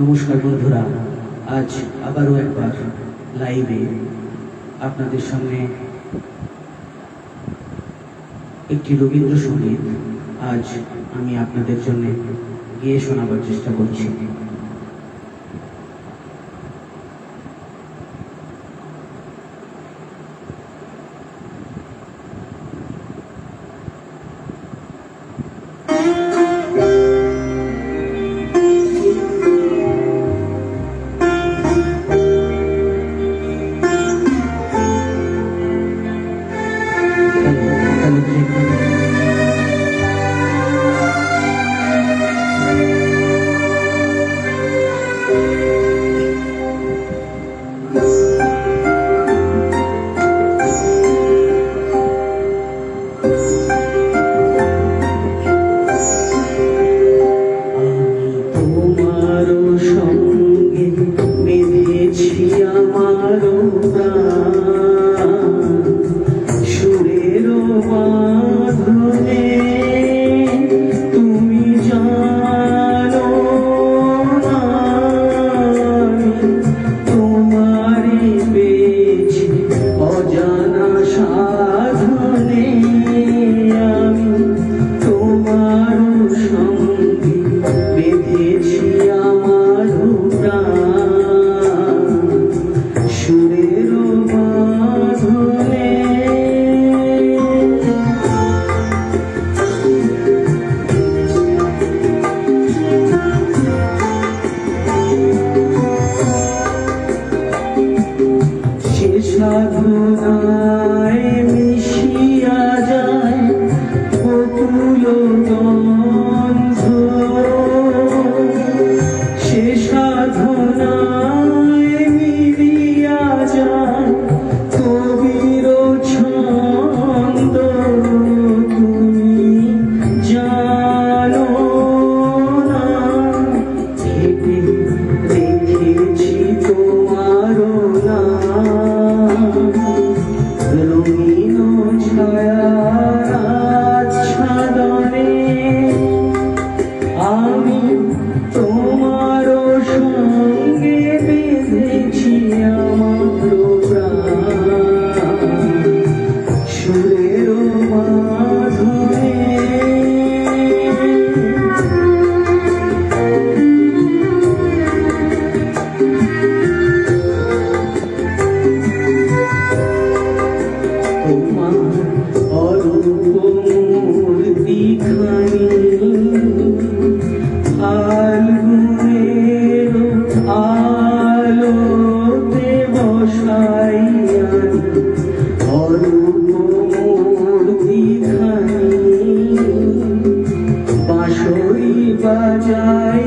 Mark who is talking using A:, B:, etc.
A: নমস্কার বন্ধুরা, আজ আবারও একবার লাইভে আপনাদের সামনে একটি রবীন্দ্রসঙ্গীত আজ আমি আপনাদের জন্য গেয়ে শোনাবার চেষ্টা করছি। সাধনায় মিশিয়া যায় অকুল গন্ধ, সে সাধনায় মিলিয়া যায় কবির ছন্দ। তুমি জানো না ভেবে রেখেছি তোমার রঙিন ছায়াচ্ছাদনে আমি তোমার সঙ্গে বেঁধেছি আমার প্রাণ সুরের মাধুরী। ফাল্গুনের আলোতে বসাইয়া অরূপ মূর্তিখানি বাঁশরি বাজাই